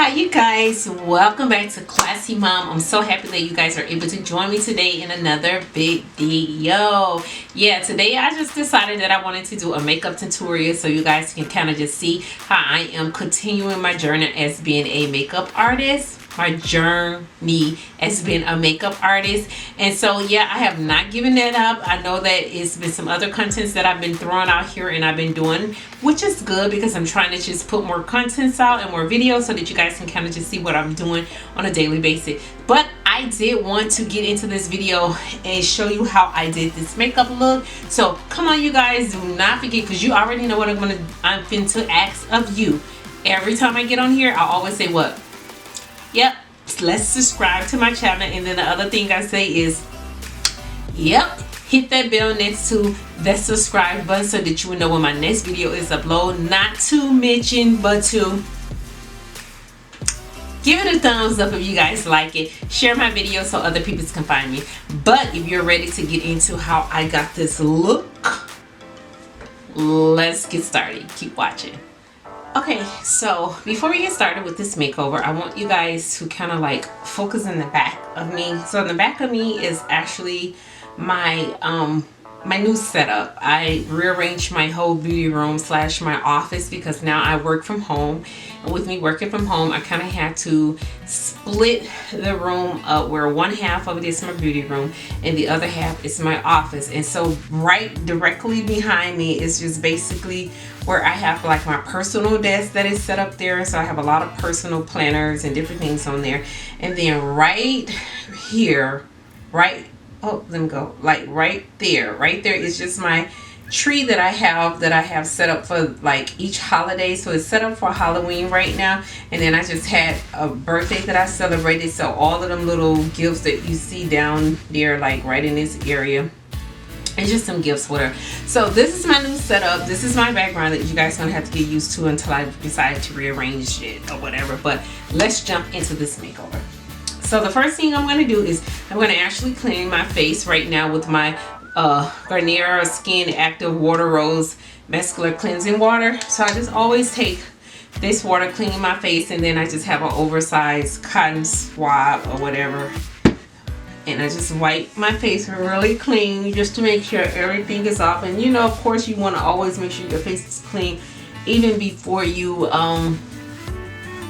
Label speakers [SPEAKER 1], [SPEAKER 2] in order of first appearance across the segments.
[SPEAKER 1] Hi you guys, welcome back to Classy Mom. I'm so happy that you guys are able to join me today in another big video. Yeah, today I just decided that I wanted to do a makeup tutorial so you guys can kind of just see how I am continuing my journey as being a makeup artist. My journey as being a makeup artist. And so yeah, I have not given that up. I know that it's been some other contents that I've been throwing out here and I've been doing, which is good because I'm trying to just put more contents out and more videos so that you guys can kind of just see what I'm doing on a daily basis. But I did want to get into this video and show you how I did this makeup look. So come on you guys, do not forget, because you already know what I'm finna ask of you. Every time I get on here, I always say what? Yep, let's subscribe to my channel. And then the other thing I say is, yep, hit that bell next to that subscribe button so that you will know when my next video is uploaded. Not to mention, but to give it a thumbs up if you guys like it. Share my video so other people can find me. But if you're ready to get into how I got this look, let's get started. Keep watching. Okay, so before we get started with this makeover, I want you guys to kind of like focus on the back of me. So in the back of me is actually my my new setup. I rearranged my whole beauty room slash my office because now I work from home. And with me working from home, I kind of had to split the room up where one half of it is my beauty room and the other half is my office. And so right directly behind me is just basically where I have like my personal desk that is set up there. So I have a lot of personal planners and different things on there. And then right here, oh, let me go, like right there is just my tree that I have set up for like each holiday. So it's set up for Halloween right now, and then I just had a birthday that I celebrated, so all of them little gifts that you see down there like right in this area, and just some gifts with her. So this is my new setup. This is my background that you guys gonna have to get used to until I decide to rearrange it or whatever. But let's jump into this makeover. So the first thing I'm going to do is I'm going to actually clean my face right now with my Garnier Skinactive Water Rose Micellar Cleansing Water. So I just always take this water cleaning my face, and then I just have an oversized cotton swab or whatever. And I just wipe my face really clean just to make sure everything is off. And you know, of course, you want to always make sure your face is clean even before you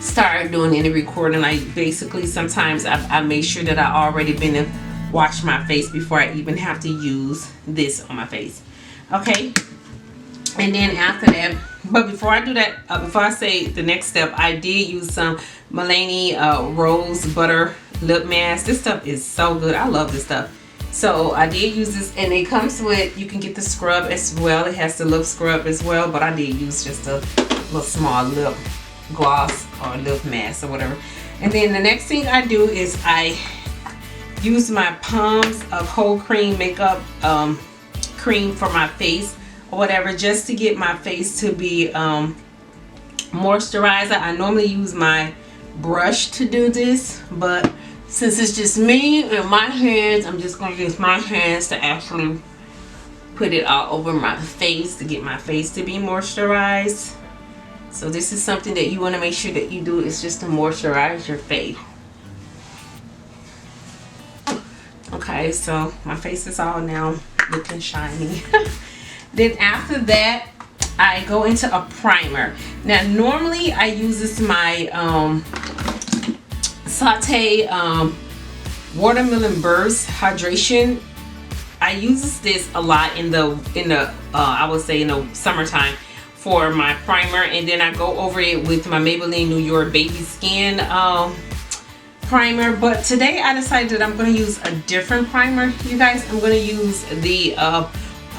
[SPEAKER 1] start doing any recording. Like basically sometimes I make sure that I already been to wash my face before I even have to use this on my face. Okay, and then after that, but before I do that, before I say the next step, I did use some Baily Rose Butter Lip Mask. This stuff is so good. I love this stuff. So I did use this, and it comes with, you can get the scrub as well. It has the lip scrub as well, but I did use just a little small lip gloss or lip mask or whatever. And then the next thing I do is I use my Palms Cold Cream makeup cream for my face or whatever, just to get my face to be moisturizer. I normally use my brush to do this, but since it's just me and my hands, I'm just going to use my hands to actually put it all over my face to get my face to be moisturized. So this is something that you want to make sure that you do, is just to moisturize your face. Okay, so my face is all now looking shiny. Then after that, I go into a primer. Now normally I use this my Tarte Watermelon Burst Hydration. I use this a lot in the I would say in the summertime for my primer, and then I go over it with my Maybelline New York Baby Skin primer. But today I decided that I'm going to use a different primer, you guys. I'm going to use the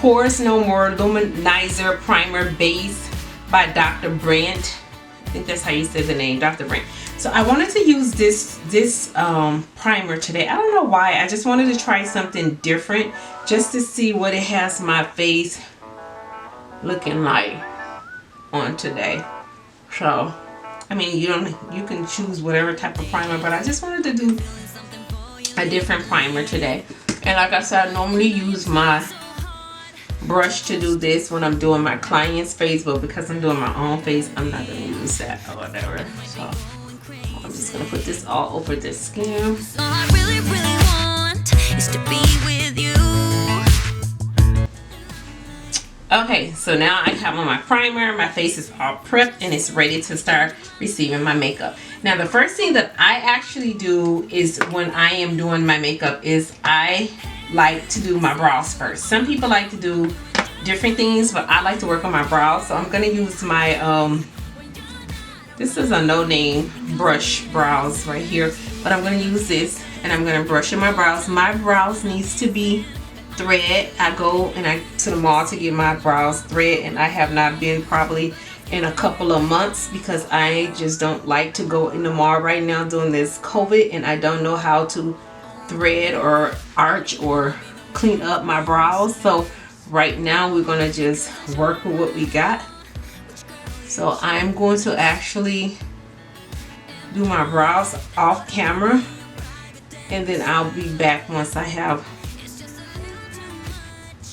[SPEAKER 1] Pores No More Luminizer Primer Base by Dr. Brandt. I think that's how you say the name, Dr. Brandt. So I wanted to use this primer today. I don't know why. I just wanted to try something different just to see what it has my face looking like on today. So I mean, you can choose whatever type of primer, but I just wanted to do a different primer today. And like I said, I normally use my brush to do this when I'm doing my client's face, but because I'm doing my own face, I'm not going to use that or whatever. So just gonna put this all over the skin.
[SPEAKER 2] All I really, really want is to be with you.
[SPEAKER 1] Okay, so now I have on my primer, my face is all prepped and it's ready to start receiving my makeup. Now the first thing that I actually do is when I am doing my makeup is I like to do my brows first. Some people like to do different things, but I like to work on my brows. So I'm gonna use my, this is a no-name brush brows right here, but I'm gonna use this and I'm gonna brush in my brows. My brows needs to be thread. I go to the mall to get my brows thread, and I have not been probably in a couple of months because I just don't like to go in the mall right now during this COVID, and I don't know how to thread or arch or clean up my brows. So right now we're gonna just work with what we got. So I'm going to actually do my brows off camera, and then I'll be back once I have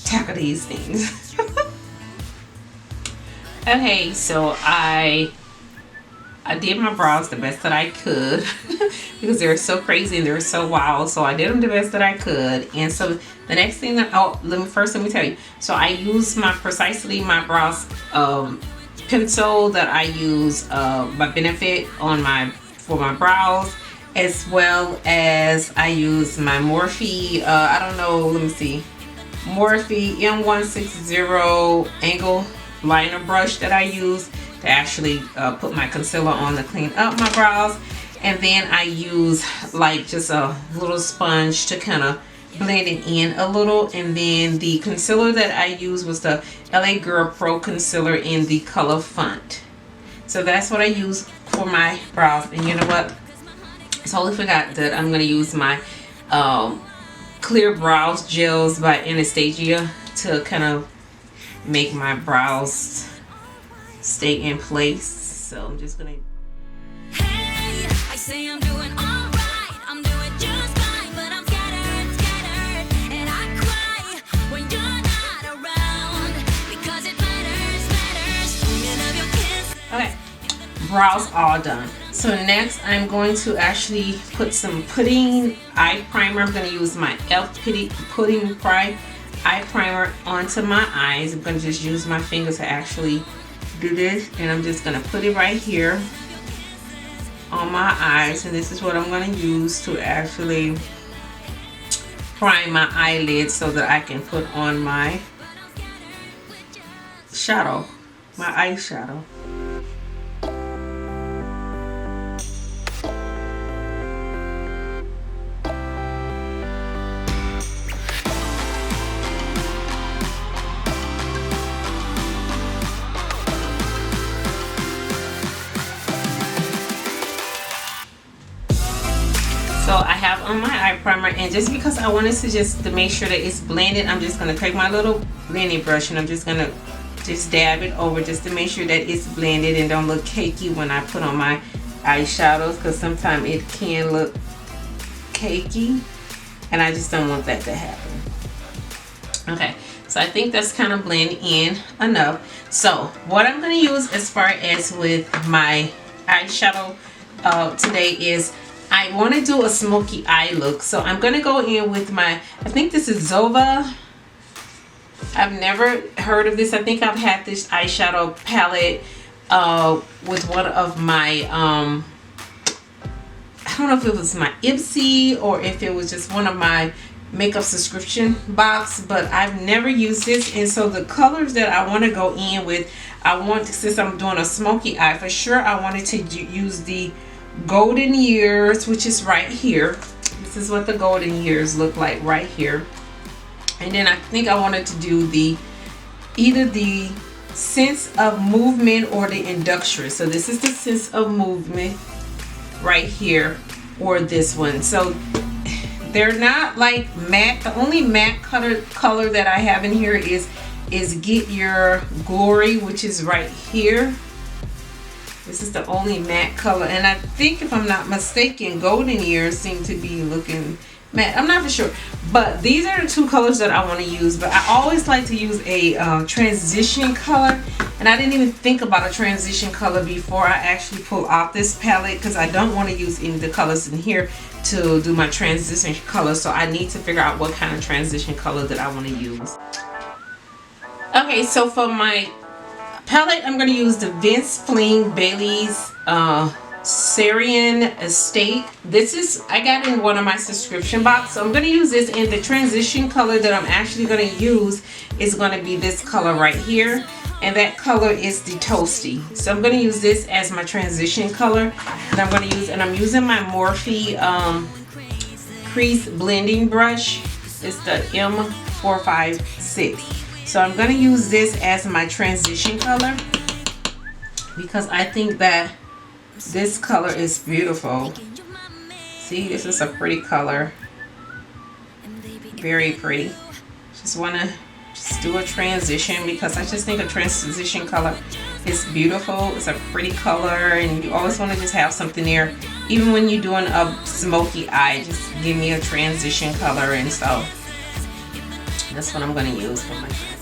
[SPEAKER 1] tackle these things. Okay, so I did my brows the best that I could because they're so crazy and they're so wild. So I did them the best that I could. And so the next thing that, let me tell you. So I use my Precisely my brows pencil that I use by Benefit for my brows, as well as I use my Morphe I don't know, let me see, Morphe M160 angle liner brush that I use to actually put my concealer on to clean up my brows. And then I use like just a little sponge to kind of blend it in a little. And then the concealer that I used was the LA Girl Pro Concealer in the color Font. So that's what I use for my brows. And you know what? I totally forgot that I'm going to use my Clear Brows Gels by Anastasia to kind of make my brows stay in place. So I'm just going to...
[SPEAKER 2] Hey, I say I'm doing all right. I'm doing just fine, but I'm scattered, and I cry when you're not around because it matters. You love your kiss.
[SPEAKER 1] Okay, brows all done. So next I'm going to actually put some Putty Eye Primer. I'm going to use my Putty Eye Primer onto my eyes. I'm going to just use my finger to actually do this, and I'm just going to put it right here on my eyes, and this is what I'm going to use to actually prime my eyelids so that I can put on my shadow, my eyeshadow. So I have on my eye primer, and just because I wanted to make sure that it's blended, I'm just going to take my little blending brush and I'm just going to just dab it over just to make sure that it's blended and don't look cakey when I put on my eyeshadows, because sometimes it can look cakey and I just don't want that to happen. Okay, so I think that's kind of blended in enough. So what I'm going to use as far as with my eyeshadow today is I want to do a smoky eye look. So I'm going to go in with my, I think this is Zoeva. I've never heard of this. I think I've had this eyeshadow palette with one of my, I don't know if it was my Ipsy or if it was just one of my makeup subscription box, but I've never used this. And so the colors that I want to go in with, I want to, since I'm doing a smoky eye, for sure I wanted to use the Golden Years, which is right here. This is what the Golden Years look like right here. And then I think I wanted to do either the Sense of Movement or the Industrious. So this is the Sense of Movement right here, or this one. So they're not like matte. The only matte color that I have in here is Get Your Glory, which is right here. This is the only matte color, and I think if I'm not mistaken, Golden Years seem to be looking matte. I'm not for sure. But these are the two colors that I want to use. But I always like to use a transition color. And I didn't even think about a transition color before I actually pull out this palette, because I don't want to use any of the colors in here to do my transition color. So I need to figure out what kind of transition color that I want to use. Okay, so for my palette, I'm going to use the Venice Fling Baily's Sarian Estate. This is, I got in one of my subscription box, so I'm going to use this. And the transition color that I'm actually going to use is going to be this color right here, and that color is the Toasty. So I'm going to use this as my transition color, and I'm going to use, and I'm using my Morphe crease blending brush. It's the M456. So I'm going to use this as my transition color because I think that this color is beautiful. See, this is a pretty color. Very pretty. Just want to do a transition because I just think a transition color is beautiful. It's a pretty color, and you always want to just have something there. Even when you're doing a smoky eye, just give me a transition color. And so that's what I'm going to use for my transition.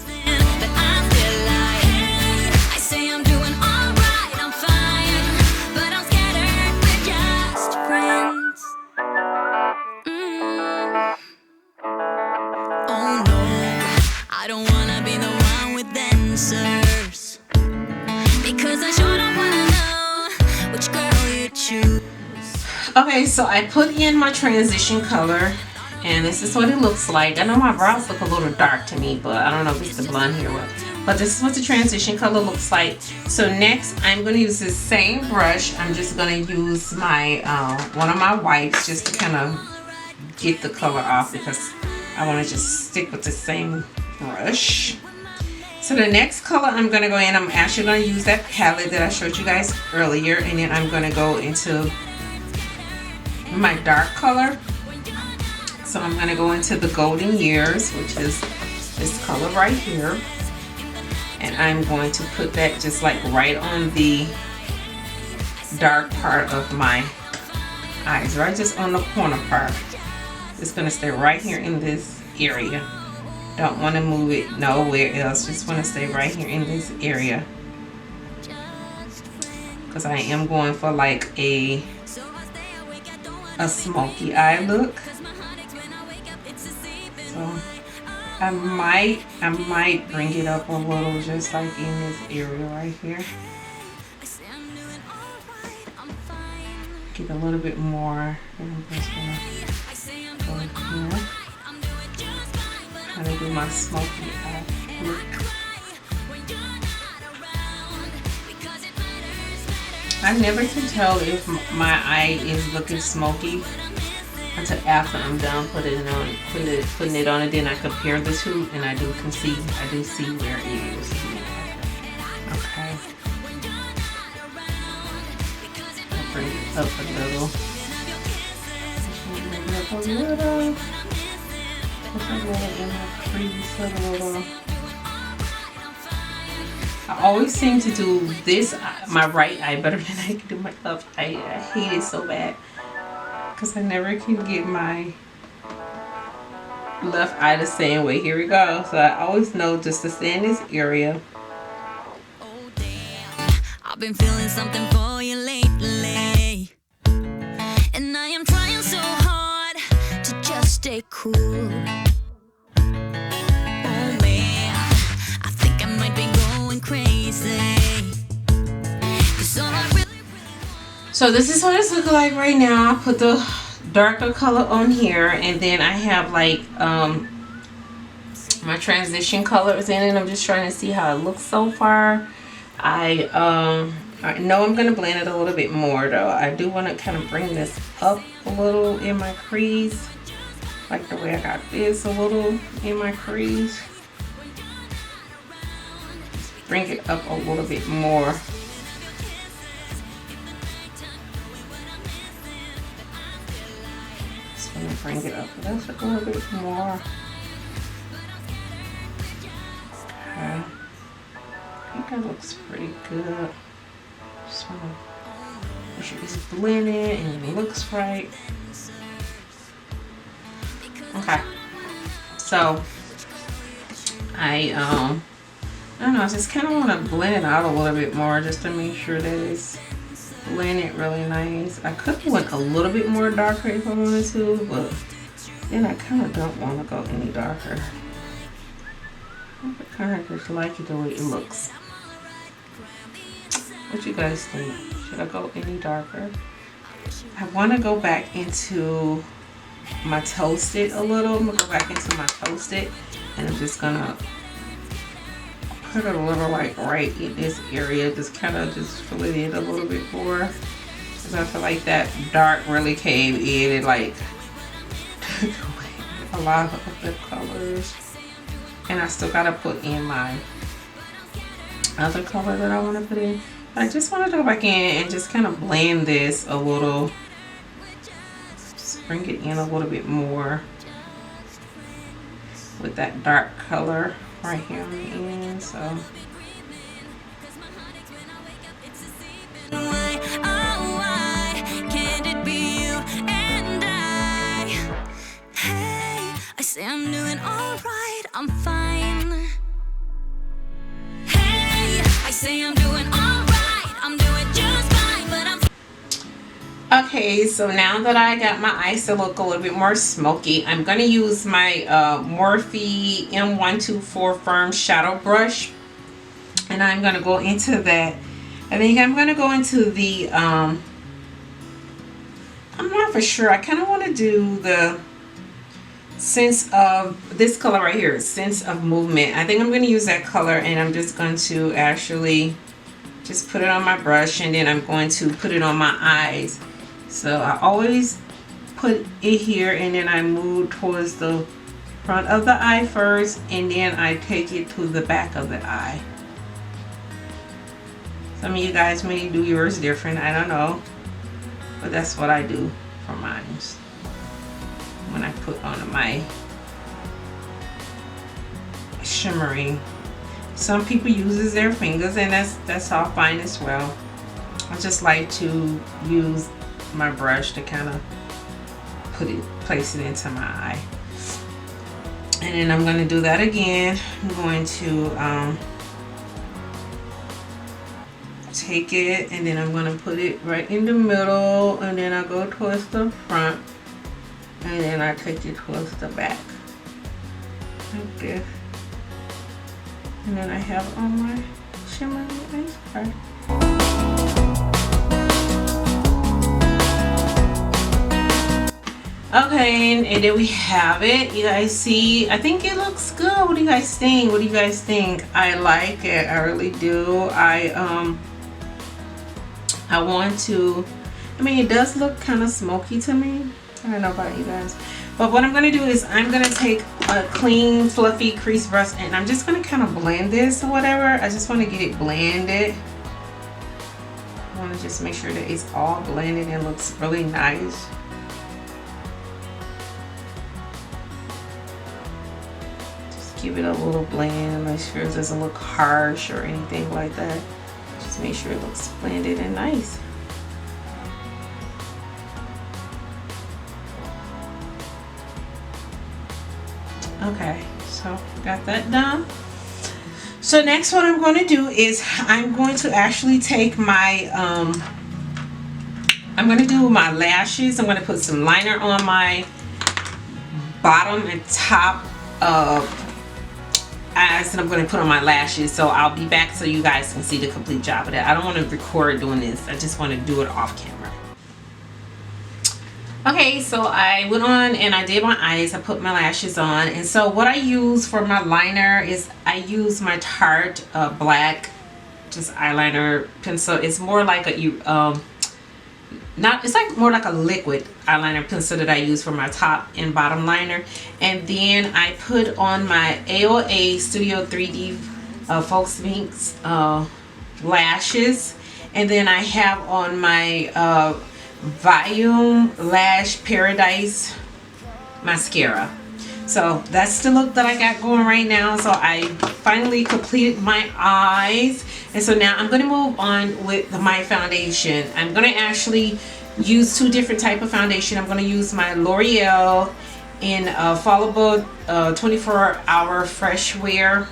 [SPEAKER 1] Okay, so I put in my transition color, and this is what it looks like. I know my brows look a little dark to me, but I don't know if it's the blonde here or what. But this is what the transition color looks like. So next, I'm going to use this same brush. I'm just going to use my one of my wipes just to kind of get the color off, because I want to just stick with the same brush. So the next color I'm going to go in, I'm actually going to use that palette that I showed you guys earlier, and then I'm going to go into my dark color. So I'm going to go into the Golden Years, which is this color right here, and I'm going to put that just like right on the dark part of my eyes, right just on the corner part. It's going to stay right here in this area. Don't want to move it nowhere else, just want to stay right here in this area, because I am going for like a smoky eye look. So I might bring it up a little, just like in this area right here. Get a little bit more. I'm just gonna go here. Trying to do my smoky eye look. I never can tell if my eye is looking smoky until after I'm done putting it on, and then I compare the two, and I do see where it is. Okay. I'll bring it up a little. I always seem to do this, my right eye, better than I can do my left eye. I hate it so bad because I never can get my left eye the same way. Here we go. So I always know just to stay in this area.
[SPEAKER 2] Oh damn, I've been feeling something for you lately, and I am trying so hard to just stay cool.
[SPEAKER 1] So this is what it's looking like right now. I put the darker color on here, and then I have like my transition colors in it. I'm just trying to see how it looks so far. I know I'm gonna blend it a little bit more though. I do want to kind of bring this up a little in my crease, like the way I got this a little in my crease. Bring it up a little bit more. Just want to bring it up just a little bit more. Okay. I think that looks pretty good. Just want to make sure it's blended and it looks right. Okay, so I don't know, I just kind of want to blend it out a little bit more just to make sure that it's blended really nice. I could have went a little bit more darker if I wanted to, but then I kind of don't want to go any darker. I kind of just like it the way it looks. What you guys think? Should I go any darker? I want to go back into my Toasted a little. I'm going to go back into my Toasted, and I'm just going to put it a little like right in this area. Just kind of just fill it in a little bit more. Because I feel like that dark really came in and like took away a lot of the colors. And I still got to put in my other color that I want to put in. I just wanted to go back in and just kind of blend this a little. Just bring it in a little bit more with that dark color right here on the end. So
[SPEAKER 2] I say I'm doing alright, I'm fine. Hey, I say I'm doing alright, I'm doing just fine, but I'm
[SPEAKER 1] okay, so now that I got my eyes to look a little bit more smoky, I'm going to use my Morphe M124 Firm Shadow Brush. And I'm going to go into that. I think I'm going to go into the, I'm not for sure. I kind of want to do the Sense of, this color right here, Sense of Movement. I think I'm going to use that color, and I'm just going to actually just put it on my brush, and then I'm going to put it on my eyes. So I always put it here, and then I move towards the front of the eye first, and then I take it to the back of the eye. Some of you guys may do yours different, I don't know, but that's what I do for mine when I put on my shimmering. Some people uses their fingers, and that's all fine as well. I just like to use my brush to kind of place it into my eye. And then I'm going to do that again. I'm going to take it, and then I'm going to put it right in the middle, and then I go towards the front, and then I take it towards the back like this. And then I have on my shimmering eyeshadow. Okay, and there we have it. You guys see, I think it looks good. What do you guys think? What do you guys think? I like it, I really do. I want to, I mean, it does look kind of smoky to me. I don't know about you guys, but what I'm going to do is I'm going to take a clean fluffy crease brush, and I'm just going to kind of blend this or whatever. I just want to get it blended. I want to just make sure that it's all blended and looks really nice. Just give it a little blend, make sure it doesn't look harsh or anything like that. Just make sure it looks blended and nice. Okay, so got that done. So next what I'm going to do is I'm going to actually take my I'm going to do my lashes. I'm going to put some liner on my bottom and top of eyes, and I'm going to put on my lashes. So I'll be back so you guys can see the complete job of that. I don't want to record doing this. I just want to do it off camera. Okay, so I went on and I did my eyes. I put my lashes on, and so what I use for my liner is I use my Tarte black just eyeliner pencil. It's more like a it's like more like a liquid eyeliner pencil that I use for my top and bottom liner. And then I put on my AOA Studio 3D Faux Minks lashes, and then I have on my Volume Lash Paradise mascara. So that's the look that I got going right now. So I finally completed my eyes, and so now I'm going to move on with my foundation. I'm going to actually use two different type of foundation. I'm going to use my L'Oreal in Infallible 24-hour fresh wear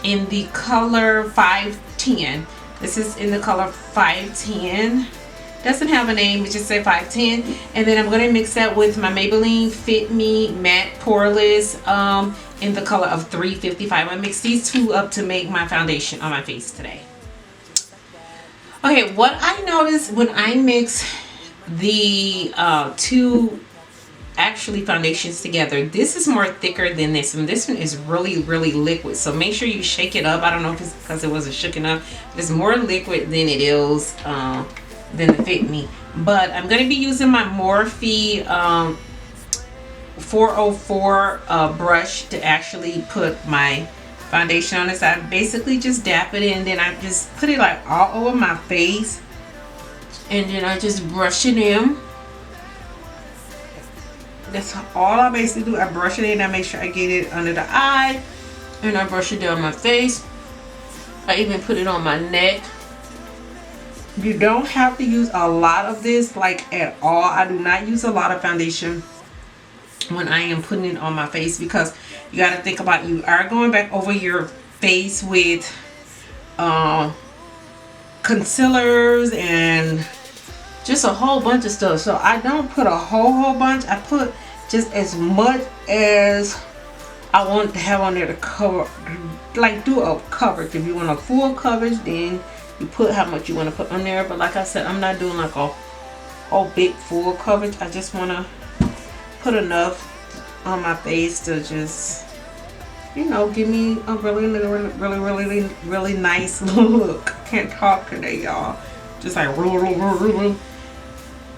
[SPEAKER 1] in the color 510. This is in the color 510. Doesn't have a name, it just said 510. And then I'm going to mix that with my Maybelline Fit Me Matte Poreless in the color of 355. I mix these two up to make my foundation on my face today. Okay, what I noticed when I mix the two actually foundations together, this is more thicker than this one. This one is really liquid, so make sure you shake it up. I don't know if it's because it wasn't shook enough. It's more liquid than it is than the Fit Me. But I'm going to be using my Morphe 404 brush to actually put my foundation on this. I basically just dap it in, then I just put it like all over my face, and then I just brush it in. That's all I basically do. I brush it in, I make sure I get it under the eye, and I brush it down my face. I even put it on my neck. You don't have to use a lot of this, like at all. I do not use a lot of foundation when I am putting it on my face, because you got to think about, you are going back over your face with concealers and just a whole bunch of stuff. So I don't put a whole bunch. I put just as much as I want to have on there to cover, like do a coverage. If you want a full coverage, then you put how much you want to put on there. But like I said, I'm not doing like a whole big full coverage. I just want to put enough on my face to just, you know, give me a really nice look. Can't talk today, y'all. Just like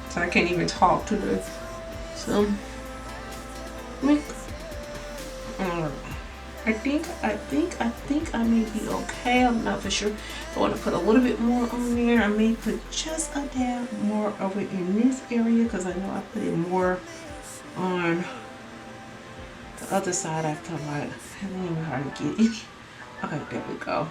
[SPEAKER 1] so I can't even talk today. So I think I may be okay. I'm not for sure. I want to put a little bit more on there. I may put just a dab more over in this area, because I know I put it more on the other side. I feel like I don't even know how to get it. Okay, there we go.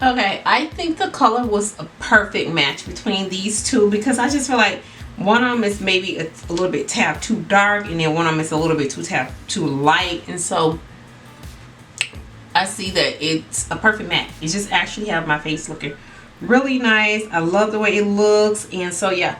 [SPEAKER 1] Okay, I think the color was a perfect match between these two, because I just feel like one of them is maybe a little bit tapped too dark, and then one of them is a little bit too light, and so I see that it's a perfect match. It just actually have my face looking really nice. I love the way it looks, and so yeah,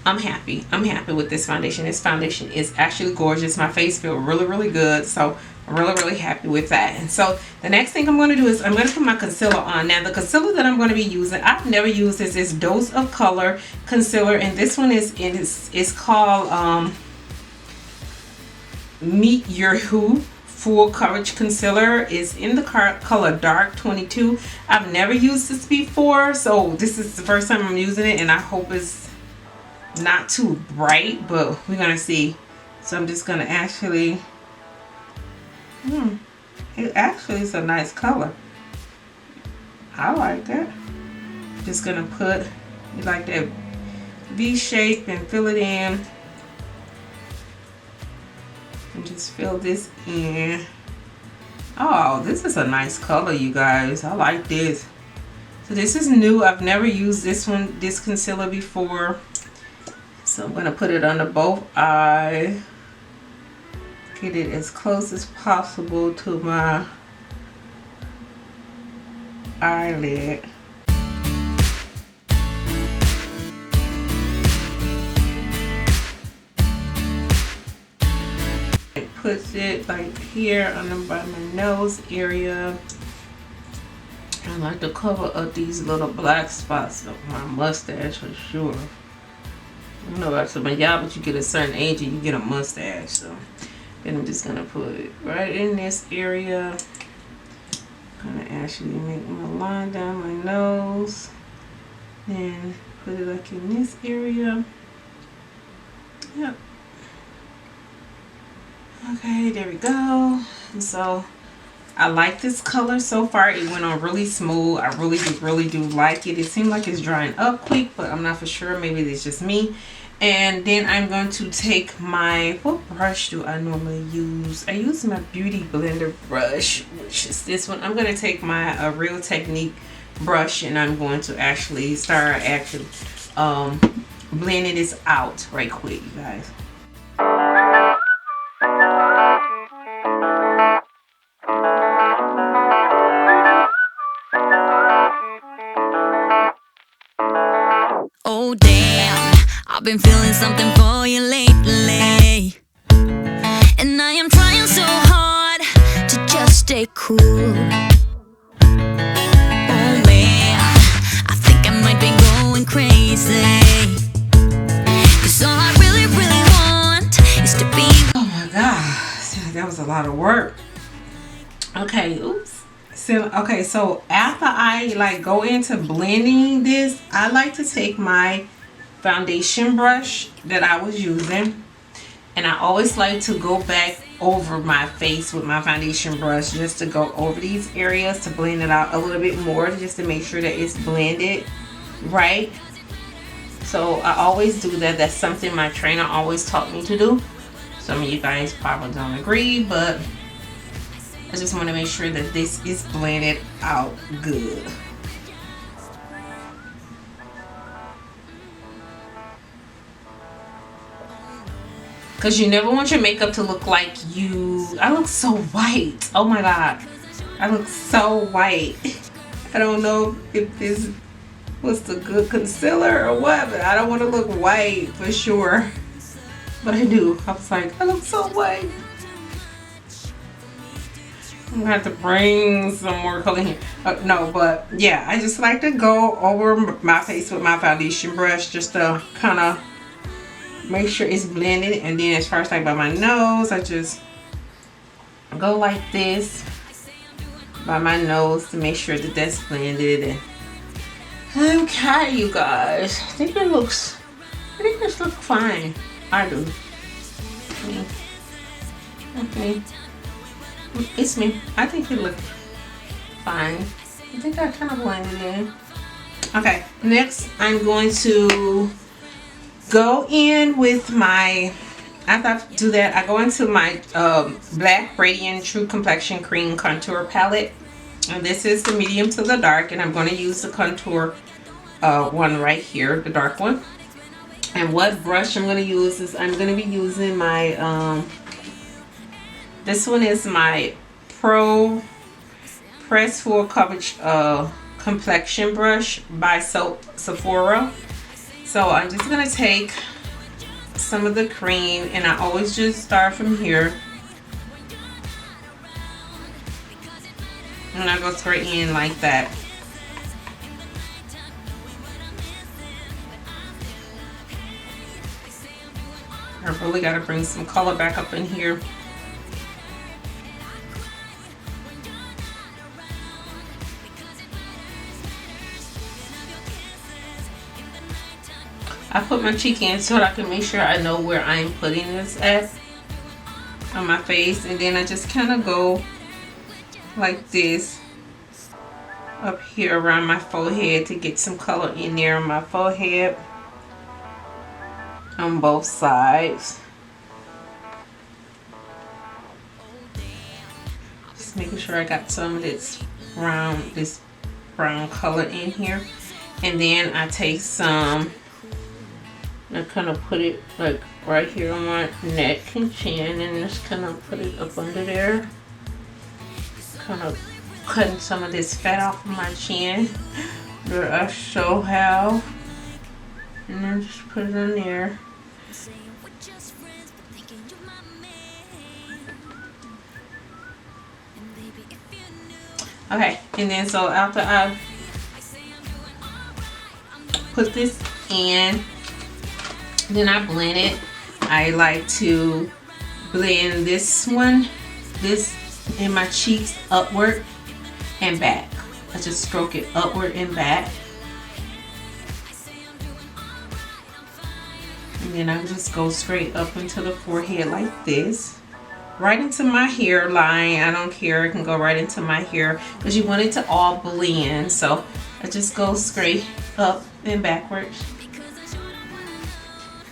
[SPEAKER 1] I'm happy with this foundation. This foundation is actually gorgeous. My face feels really good, so I'm really happy with that. And so the next thing I'm going to do is I'm going to put my concealer on. Now the concealer that I'm going to be using, I've never used this, is Dose of Color concealer, and this one is called Meet Your Who Full Coverage Concealer. Is in the color Dark 22. I've never used this before, so this is the first time I'm using it, and I hope it's not too bright, but we're gonna see. So I'm just gonna actually it actually is a nice color. I like it. Just gonna put like that V shape and fill it in, and just fill this in. Oh, this is a nice color, you guys. I like this. So this is new. I've never used this concealer before. So I'm gonna put it under both eyes. Get it as close as possible to my eyelid. It puts it like here under by my nose area. I like to cover up these little black spots of my mustache for sure. I don't know about some of y'all, but you get a certain age and you get a mustache. So then I'm just gonna put it right in this area. Gonna actually make my line down my nose, and put it like in this area. Yep. Okay, there we go. And so I like this color so far. It went on really smooth. I really do like it. It seemed like it's drying up quick, but I'm not for sure. Maybe it's just me. And then I'm going to take my, what brush do I normally use? I use my Beauty Blender brush, which is this one. I'm going to take my Real Technique brush, and I'm going to actually start blending this out right quick, you guys.
[SPEAKER 2] Oh damn, I've been feeling something for you lately, and I am trying so hard to just stay cool. Oh man, I think I might be going crazy, 'cause all I really, really want is to be.
[SPEAKER 1] Oh my god, that was a lot of work. Okay, oops. So after I like go into blending this, I like to take my foundation brush that I was using, and I always like to go back over my face with my foundation brush just to go over these areas to blend it out a little bit more, just to make sure that it's blended right. So I always do that. That's something my trainer always taught me to do. Some of you guys probably don't agree, but I just want to make sure that this is blended out good. Because you never want your makeup to look like you. I look so white. Oh my god. I look so white. I don't know if this was the good concealer or what, but I don't want to look white for sure. But I do. I was like, I look so white. I'm gonna have to bring some more color here. No, but yeah, I just like to go over my face with my foundation brush just to kind of make sure it's blended. And then as far as like by my nose, I just go like this by my nose to make sure that that's blended. And okay, you guys, I think this looks fine. I do. Okay. It's me. I think it looks fine. I think I kind of blended in. Okay, next I'm going to go in with my, after I do that, I go into my Black Radiant True Complexion Cream Contour Palette. And this is the medium to the dark, and I'm going to use the contour one right here, the dark one. And what brush I'm going to use is I'm going to be using my this one is my Pro Press Full Coverage Complexion Brush by Sephora. So I'm just going to take some of the cream, and I always just start from here. And I go straight in like that. I really got to bring some color back up in here. I put my cheek in so that I can make sure I know where I'm putting this at on my face, and then I just kind of go like this up here around my forehead to get some color in there on my forehead on both sides. Just making sure I got some of this brown color in here, and then I take some. I kind of put it like right here on my neck and chin, and just kind of put it up under there. Kind of cutting some of this fat off of my chin that I so have. And then just put it on there. Okay, and then so after I put this in, then I blend it. I like to blend this in my cheeks upward and back. I just stroke it upward and back. And then I just go straight up into the forehead like this. Right into my hairline. I don't care. It can go right into my hair because you want it to all blend. So I just go straight up and backwards.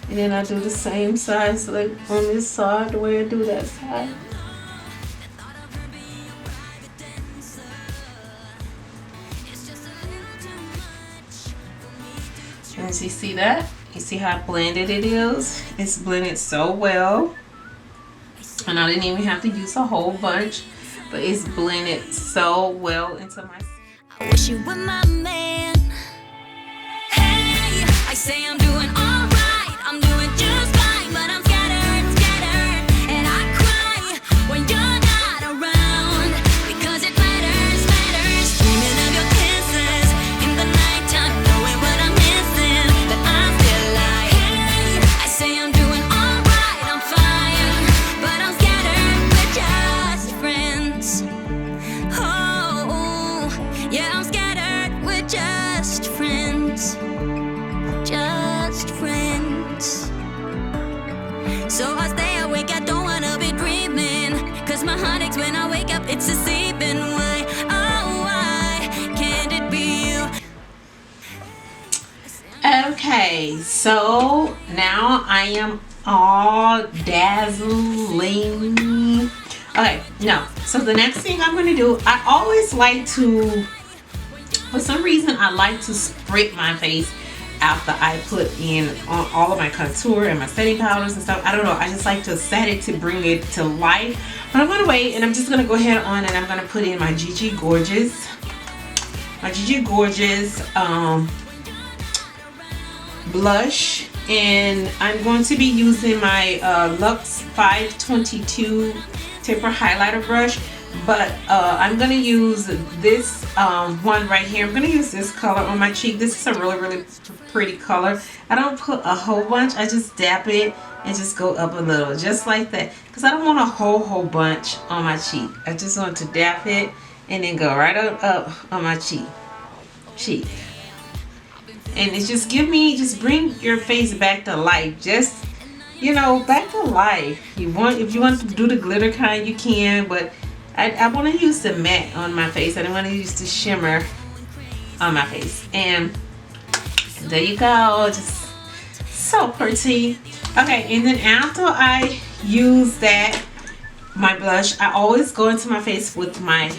[SPEAKER 1] And then I do the same size like on this side, the way I do that side. And you see that? You see how blended it is? It's blended so well. And I didn't even have to use a whole bunch, but it's blended so well into my skin.
[SPEAKER 2] I wish you were my man. Hey, I say I'm doing alright, I'm doing just fine, but I'm scattered, scattered, and I cry when you're not around, because it matters, matters. Dreaming of your kisses in the nighttime, knowing what I'm missing, but I'm still like, hey, I say I'm doing alright, I'm fine, but I'm scattered, we're just friends. Oh, yeah, I'm scattered, we're just friends. Just friends. So I stay awake, I don't wanna be dreaming, 'cause my heart aches when I wake up, it's deceiving. Why, oh why can't it be you?
[SPEAKER 1] Okay, so now I am all dazzling. Okay, no. So the next thing I'm gonna do, I always like to, for some reason, I like to spritz my face after I put in on all of my contour and my setting powders and stuff. I don't know, I just like to set it to bring it to life. But I'm gonna wait, and I'm just gonna go ahead on and I'm gonna put in my GG Gorgeous. My GG Gorgeous blush, and I'm going to be using my Luxe 522 taper highlighter brush, but I'm gonna use this one right here. I'm gonna use this color on my cheek. This is a really pretty color. I don't put a whole bunch, I just dab it and just go up a little, just like that, because I don't want a whole bunch on my cheek. I just want to dab it and then go right up on my cheek. And it's just just bring your face back to life. Just, you know, back to life. If you want to do the glitter kind, you can, but I want to use the matte on my face. I don't want to use the shimmer on my face. And there you go, just so pretty. Okay, and then after I use that, my blush, I always go into my face with my,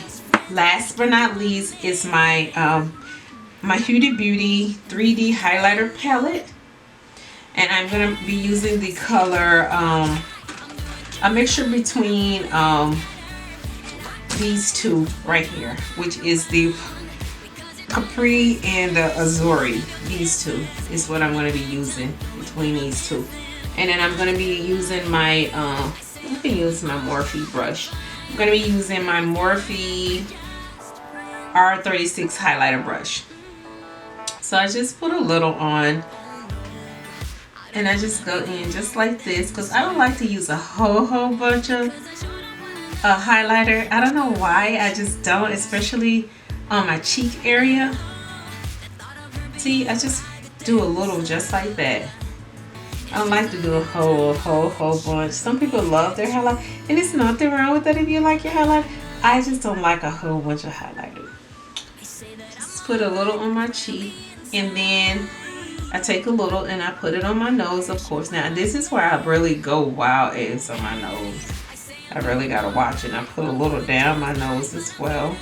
[SPEAKER 1] last but not least, is my my Huda Beauty 3D highlighter palette. And I'm going to be using the color, a mixture between these two right here, which is the Capri and the Azuri. These two is what I'm going to be using between these two. And then I'm going to be using my, I'm going to use my Morphe brush. I'm going to be using my Morphe R36 highlighter brush. So I just put a little on, and I just go in just like this, because I don't like to use a whole bunch of highlighter. I don't know why, I just don't, especially on my cheek area. See, I just do a little just like that. I don't like to do a whole bunch. Some people love their highlight, and there's nothing wrong with that if you like your highlight. I just don't like a whole bunch of highlighter. Just put a little on my cheek, and then I take a little and I put it on my nose, of course. Now this is where I really go wild, is on my nose. I really gotta watch it. I put a little down my nose as well.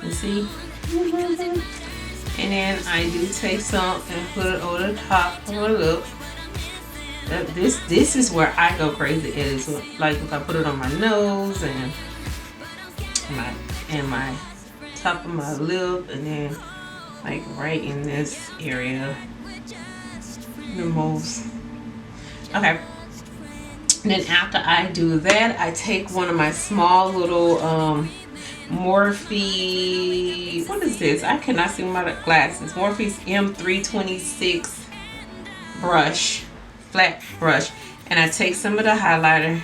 [SPEAKER 1] You see? And then I do take some and put it over the top of my lip. This is where I go crazy. It is like if I put it on my nose and my top of my lip, and then like right in this area the most. Okay. And then after I do that, I take one of my small little Morphe, what is this? I cannot see my glasses. Morphe's M326 brush, flat brush, and I take some of the highlighter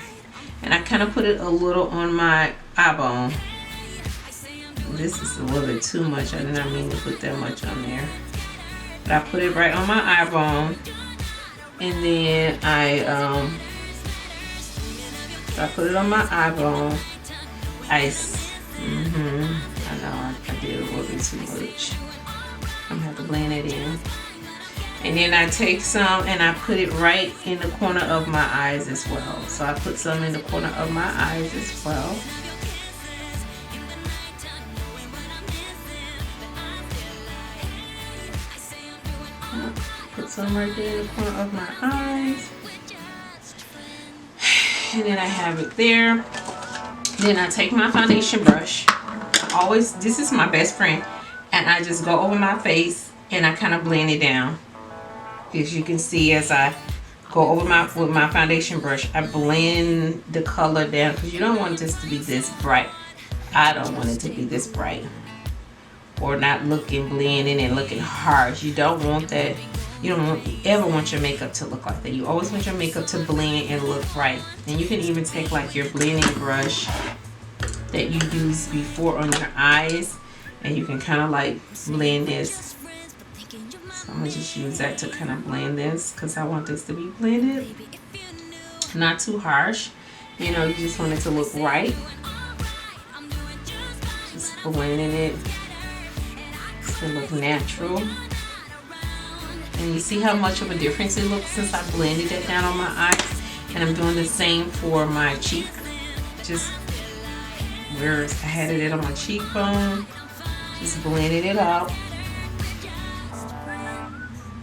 [SPEAKER 1] and I kind of put it a little on my eye bone. This is a little bit too much. I did not mean to put that much on there, but I put it right on my eye bone, and then I put it on my eye bone. I know I did a little bit too much. I'm gonna have to blend it in. And then I take some and I put it right in the corner of my eyes as well. So I put some in the corner of my eyes as well. Put some right there in the corner of my eyes. And then I have it there. Then I take my foundation brush. Always, this is my best friend. And I just go over my face and I kind of blend it down. As you can see, as I go over with my foundation brush, I blend the color down because you don't want this to be this bright. I don't want it to be this bright or not looking blending and looking harsh. You don't want that. You don't ever want your makeup to look like that. You always want your makeup to blend and look bright. And you can even take like your blending brush that you used before on your eyes and you can kind of like blend this. So I'm gonna just use that to kind of blend this because I want this to be blended, not too harsh. You know, you just want it to look right. Just blending it to look natural. And you see how much of a difference it looks since I blended it down on my eyes. And I'm doing the same for my cheek. Just where I had it on my cheekbone. Just blending it out.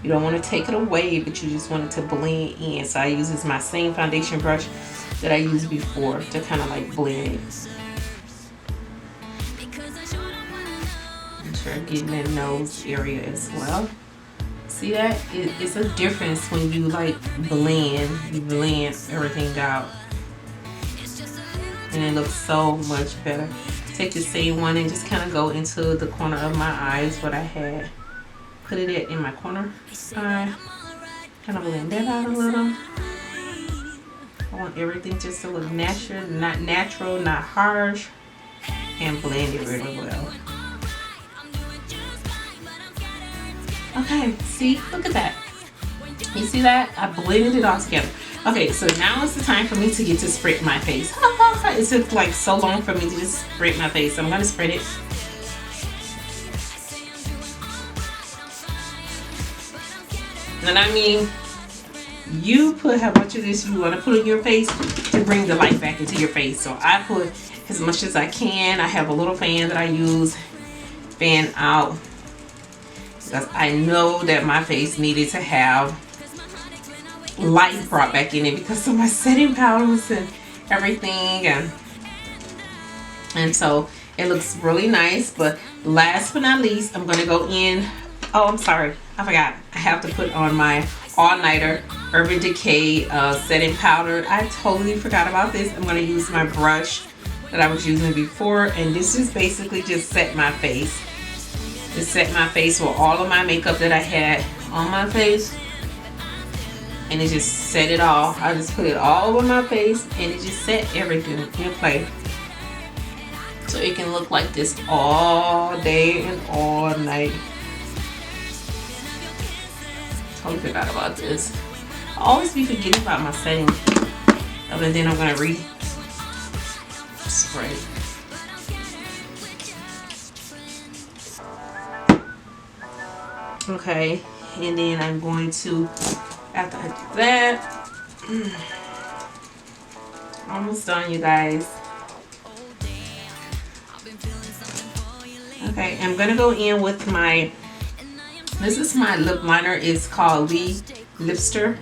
[SPEAKER 1] You don't want to take it away, but you just want it to blend in. So I use this my same foundation brush that I used before to kind of like blend it. Make sure I get in that nose area as well. See that? It's a difference when you like blend. You blend everything out. And it looks so much better. Take the same one and just kind of go into the corner of my eyes, what I had. Put it in my corner eye. Kind of blend that out a little. I want everything just to look natural, not harsh. And blend it really well. Okay, see, look at that. You see that? I blended it all together. Okay, so now it's the time for me to get to spread my face. It took like so long for me to just spread my face. So I'm gonna spread it. And I mean, you put how much of this you want to put in your face to bring the light back into your face. So I put as much as I can. I have a little fan that I use, fan out. Because I know that my face needed to have light brought back in it because of my setting powders and everything, and so it looks really nice. But last but not least, I'm gonna go in. Oh, I'm sorry, I forgot. I have to put on my all-nighter Urban Decay setting powder. I totally forgot about this. I'm gonna use my brush that I was using before, and this is basically just set my face. To set my face with all of my makeup that I had on my face, and it just set it all. I just put it all over my face and it just set everything in place, so it can look like this all day and all night. Totally forgot about this. I always be forgetting about my setting, and then I'm gonna spray. Okay, and then I'm going to, after I do that, almost done, you guys. Okay, I'm gonna go in with my, this is my lip liner. It's called Lee Lipster,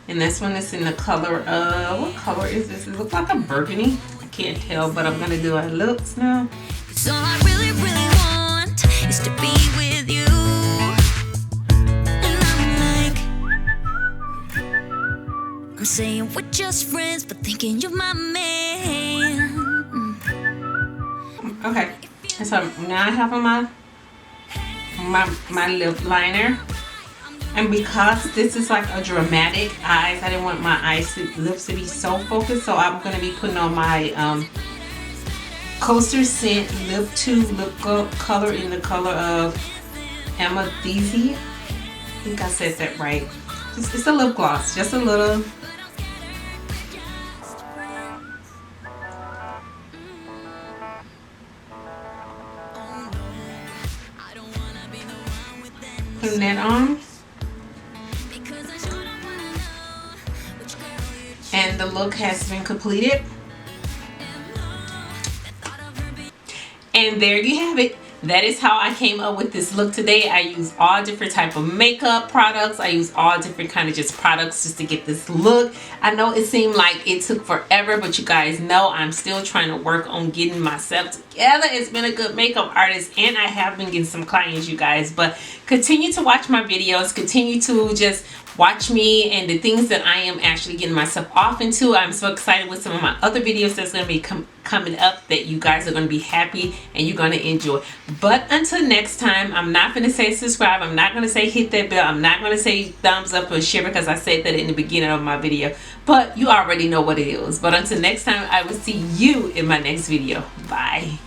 [SPEAKER 1] and this one is in the color of, what color is this? It looks like a burgundy. I can't tell, but I'm gonna do my lips now.
[SPEAKER 2] So I really, really want is to be with you. I'm saying we're just friends, but thinking you're my man.
[SPEAKER 1] Okay, so now I have on my lip liner, and because this is like a dramatic eyes, I didn't want my lips to be so focused, so I'm gonna be putting on my Coaster Scent Lip 2 lip color in the color of Anastasia. I think I said that right. It's a lip gloss, just a little. Putting that on. and the look has been completed. And there you have it. That is how I came up with this look today. I use all different type of makeup products. I use all different kind of just products just to get this look. I know it seemed like it took forever, but you guys know I'm still trying to work on getting myself together. It's been a good makeup artist, and I have been getting some clients, you guys. But continue to watch my videos. Continue to just watch me and the things that I am actually getting myself off into. I'm so excited with some of my other videos that's going to be coming up that you guys are going to be happy and you're going to enjoy. But until next time, I'm not going to say subscribe. I'm not going to say hit that bell. I'm not going to say thumbs up or share because I said that in the beginning of my video. But you already know what it is. But until next time, I will see you in my next video. Bye.